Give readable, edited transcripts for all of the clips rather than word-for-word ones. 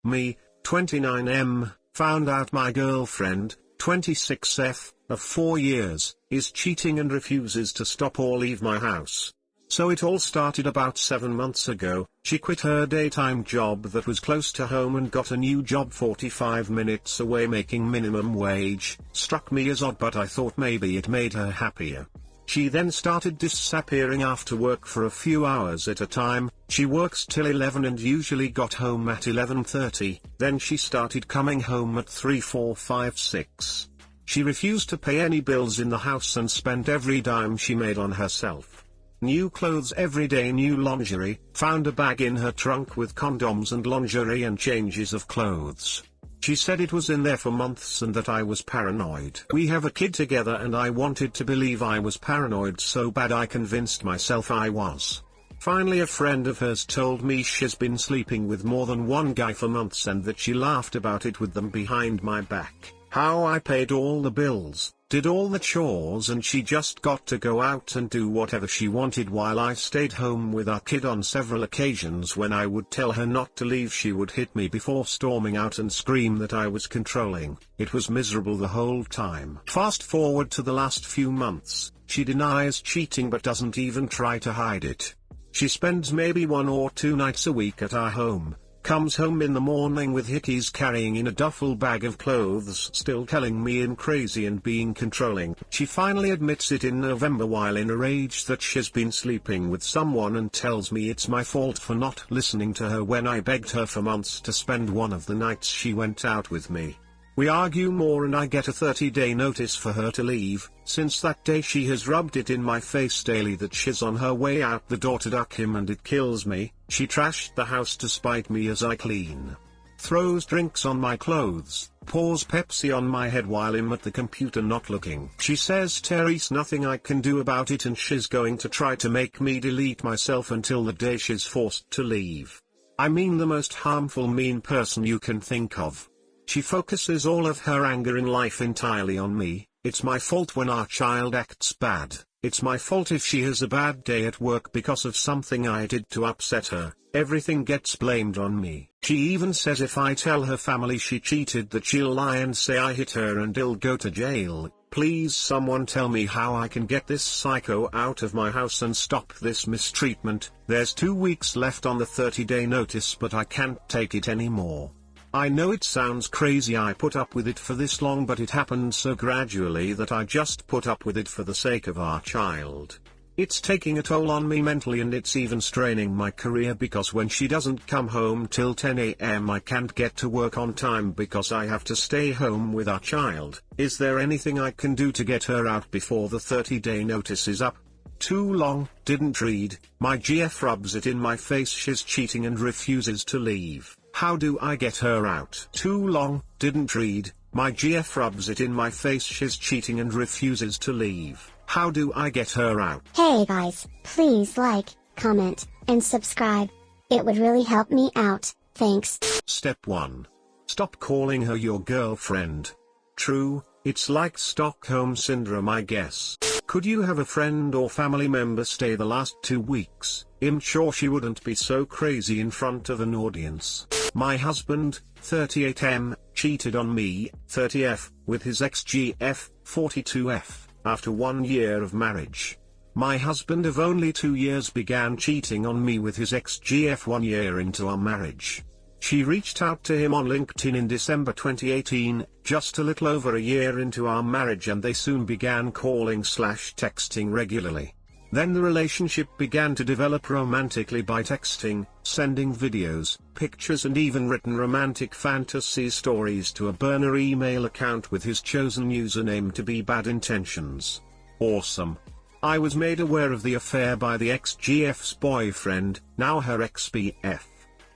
Me, 29M, found out my girlfriend, 26F, of 4 years, is cheating and refuses to stop or leave my house. So it all started about 7 months ago. She quit her daytime job that was close to home and got a new job 45 minutes away making minimum wage. Struck me as odd, but I thought maybe it made her happier. She then started disappearing after work for a few hours at a time. She works till 11 and usually got home at 11:30, then she started coming home at 3, 4, 5, 6. She refused to pay any bills in the house and spent every dime she made on herself. New clothes every day, new lingerie, found a bag in her trunk with condoms and lingerie and changes of clothes. She said it was in there for months and that I was paranoid. We have a kid together and I wanted to believe I was paranoid so bad I convinced myself I was. Finally a friend of hers told me she's been sleeping with more than one guy for months and that she laughed about it with them behind my back. How I paid all the bills, did all the chores, and she just got to go out and do whatever she wanted while I stayed home with our kid. On several occasions when I would tell her not to leave, she would hit me before storming out and scream that I was controlling. It was miserable the whole time. Fast forward to the last few months, she denies cheating but doesn't even try to hide it. She spends maybe 1 or 2 nights a week at our home. Comes home in the morning with hickeys, carrying in a duffel bag of clothes, still telling me I'm crazy and being controlling. She finally admits it in November while in a rage that she's been sleeping with someone and tells me it's my fault for not listening to her when I begged her for months to spend one of the nights she went out with me. We argue more and I get a 30-day notice for her to leave. Since that day she has rubbed it in my face daily that she's on her way out the door to duck him, and it kills me. She trashed the house to spite me as I clean. Throws drinks on my clothes, pours Pepsi on my head while I'm at the computer not looking. She says there's nothing I can do about it and she's going to try to make me delete myself until the day she's forced to leave. I mean, the most harmful, mean person you can think of. She focuses all of her anger in life entirely on me. It's my fault when our child acts bad. It's my fault if she has a bad day at work because of something I did to upset her. Everything gets blamed on me. She even says if I tell her family she cheated that she'll lie and say I hit her and I'll go to jail. Please someone tell me how I can get this psycho out of my house and stop this mistreatment. There's 2 weeks left on the 30-day notice but I can't take it anymore. I know it sounds crazy I put up with it for this long, but it happened so gradually that I just put up with it for the sake of our child. It's taking a toll on me mentally and it's even straining my career because when she doesn't come home till 10 a.m. I can't get to work on time because I have to stay home with our child. Is there anything I can do to get her out before the 30-day notice is up? Too long, didn't read. My GF rubs it in my face she's cheating and refuses to leave. How do I get her out? Too long, didn't read. My GF rubs it in my face she's cheating and refuses to leave. How do I get her out? Hey guys, please like, comment, and subscribe. It would really help me out, thanks. Step 1. Stop calling her your girlfriend. True, it's like Stockholm Syndrome, I guess. Could you have a friend or family member stay the last 2 weeks? I'm sure she wouldn't be so crazy in front of an audience. My husband, 38M, cheated on me, 30F, with his ex-GF, 42F, after 1 year of marriage. My husband of only 2 years began cheating on me with his ex-GF 1 year into our marriage. She reached out to him on LinkedIn in December 2018, just a little over a year into our marriage, and they soon began calling/texting regularly. Then the relationship began to develop romantically by texting, sending videos, pictures and even written romantic fantasy stories to a burner email account with his chosen username to be bad intentions. Awesome. I was made aware of the affair by the ex-GF's boyfriend, now her ex-BF.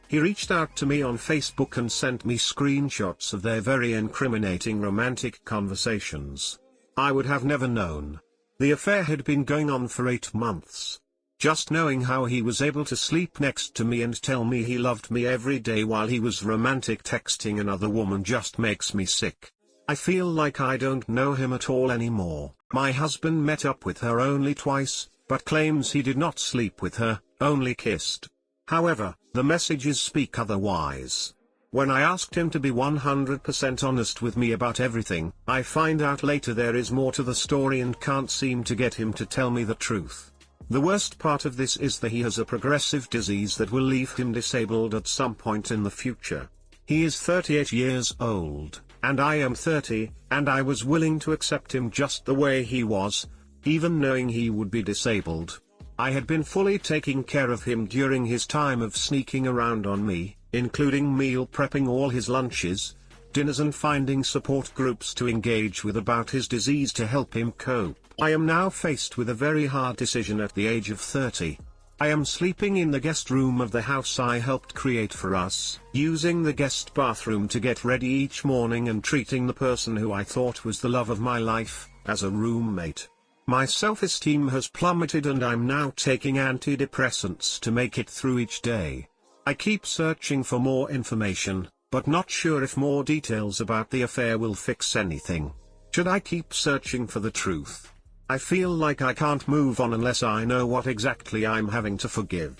He reached out to me on Facebook and sent me screenshots of their very incriminating romantic conversations. I would have never known. The affair had been going on for 8 months. Just knowing how he was able to sleep next to me and tell me he loved me every day while he was romantic texting another woman just makes me sick. I feel like I don't know him at all anymore. My husband met up with her only twice, but claims he did not sleep with her, only kissed. However, the messages speak otherwise. When I asked him to be 100% honest with me about everything, I find out later there is more to the story and can't seem to get him to tell me the truth. The worst part of this is that he has a progressive disease that will leave him disabled at some point in the future. He is 38 years old, and I am 30, and I was willing to accept him just the way he was, even knowing he would be disabled. I had been fully taking care of him during his time of sneaking around on me, including meal prepping all his lunches, dinners, and finding support groups to engage with about his disease to help him cope. I am now faced with a very hard decision at the age of 30. I am sleeping in the guest room of the house I helped create for us, using the guest bathroom to get ready each morning, and treating the person who I thought was the love of my life as a roommate. My self-esteem has plummeted and I'm now taking antidepressants to make it through each day. I keep searching for more information, but not sure if more details about the affair will fix anything. Should I keep searching for the truth? I feel like I can't move on unless I know what exactly I'm having to forgive.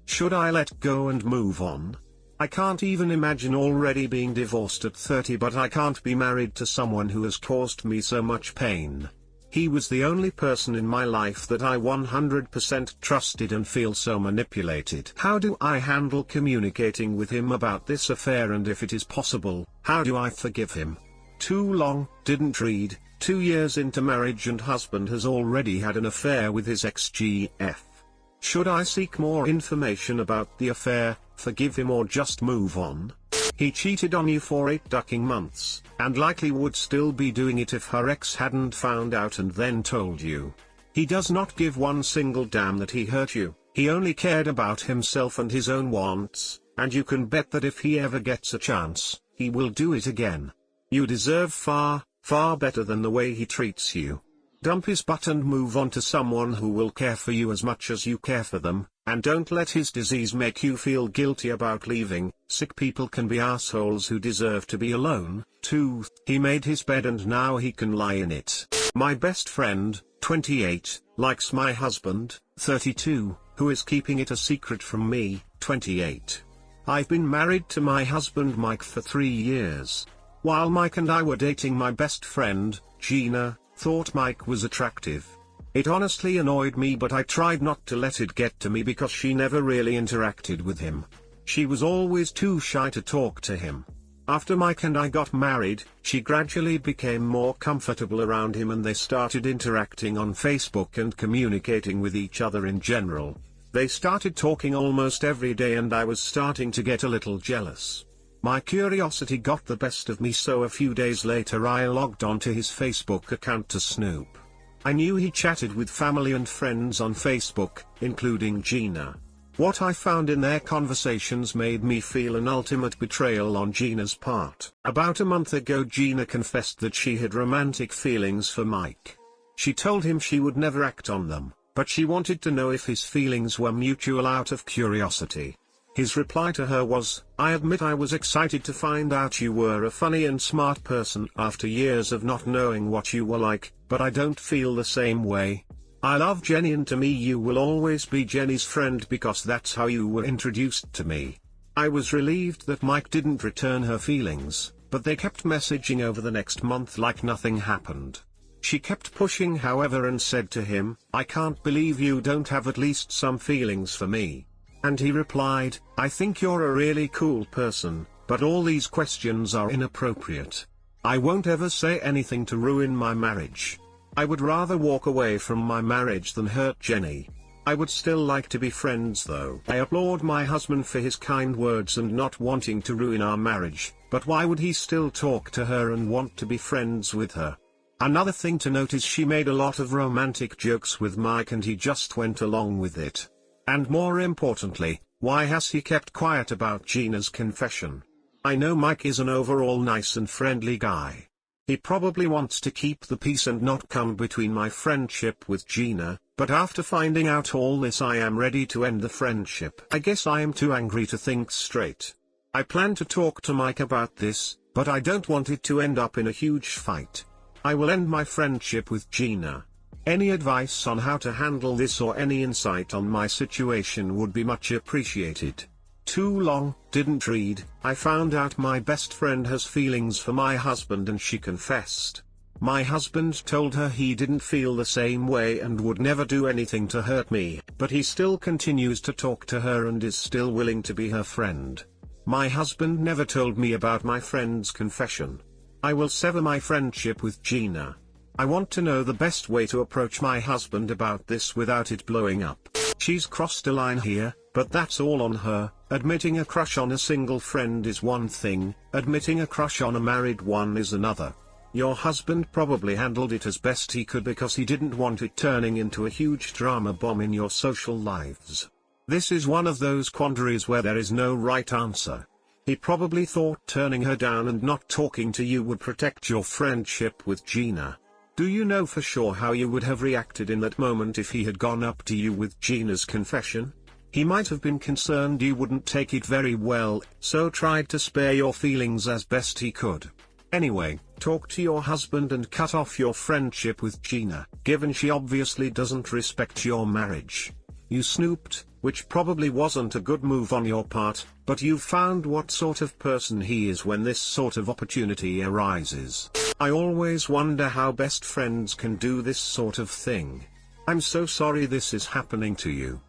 Should I let go and move on? I can't even imagine already being divorced at 30, but I can't be married to someone who has caused me so much pain. He was the only person in my life that I 100% trusted and feel so manipulated. How do I handle communicating with him about this affair, and if it is possible, how do I forgive him? Too long, didn't read, 2 years into marriage and husband has already had an affair with his ex-GF. Should I seek more information about the affair, forgive him, or just move on? He cheated on you for 8 ducking months, and likely would still be doing it if her ex hadn't found out and then told you. He does not give one single damn that he hurt you, he only cared about himself and his own wants, and you can bet that if he ever gets a chance, he will do it again. You deserve far, far better than the way he treats you. Dump his butt and move on to someone who will care for you as much as you care for them, and don't let his disease make you feel guilty about leaving. Sick people can be assholes who deserve to be alone, too. He made his bed and now he can lie in it. My best friend, 28, likes my husband, 32, who is keeping it a secret from me, 28. I've been married to my husband Mike for 3 years. While Mike and I were dating, my best friend, Gina, thought Mike was attractive. It honestly annoyed me, but I tried not to let it get to me because she never really interacted with him. She was always too shy to talk to him. After Mike and I got married, she gradually became more comfortable around him and they started interacting on Facebook and communicating with each other in general. They started talking almost every day and I was starting to get a little jealous. My curiosity got the best of me, so a few days later I logged onto his Facebook account to snoop. I knew he chatted with family and friends on Facebook, including Gina. What I found in their conversations made me feel an ultimate betrayal on Gina's part. About a month ago, Gina confessed that she had romantic feelings for Mike. She told him she would never act on them, but she wanted to know if his feelings were mutual out of curiosity. His reply to her was, "I admit I was excited to find out you were a funny and smart person after years of not knowing what you were like, but I don't feel the same way. I love Jenny and to me you will always be Jenny's friend because that's how you were introduced to me." I was relieved that Mike didn't return her feelings, but they kept messaging over the next month like nothing happened. She kept pushing however and said to him, "I can't believe you don't have at least some feelings for me." And he replied, "I think you're a really cool person, but all these questions are inappropriate. I won't ever say anything to ruin my marriage. I would rather walk away from my marriage than hurt Jenny. I would still like to be friends though." I applaud my husband for his kind words and not wanting to ruin our marriage, but why would he still talk to her and want to be friends with her? Another thing to note is she made a lot of romantic jokes with Mike and he just went along with it. And more importantly, why has he kept quiet about Gina's confession? I know Mike is an overall nice and friendly guy. He probably wants to keep the peace and not come between my friendship with Gina, but after finding out all this I am ready to end the friendship. I guess I am too angry to think straight. I plan to talk to Mike about this, but I don't want it to end up in a huge fight. I will end my friendship with Gina. Any advice on how to handle this or any insight on my situation would be much appreciated. too long, didn't read. I found out my best friend has feelings for my husband and she confessed. My husband told her he didn't feel the same way and would never do anything to hurt me, but he still continues to talk to her and is still willing to be her friend. My husband never told me about my friend's confession. I will sever my friendship with Gina. I want to know the best way to approach my husband about this without it blowing up. She's crossed a line here, but that's all on her. Admitting a crush on a single friend is one thing, admitting a crush on a married one is another. Your husband probably handled it as best he could because he didn't want it turning into a huge drama bomb in your social lives. This is one of those quandaries where there is no right answer. He probably thought turning her down and not talking to you would protect your friendship with Gina. Do you know for sure how you would have reacted in that moment if he had gone up to you with Gina's confession? He might have been concerned you wouldn't take it very well, so tried to spare your feelings as best he could. Anyway, talk to your husband and cut off your friendship with Gina, given she obviously doesn't respect your marriage. You snooped, which probably wasn't a good move on your part, but you've found what sort of person he is when this sort of opportunity arises. I always wonder how best friends can do this sort of thing. I'm so sorry this is happening to you.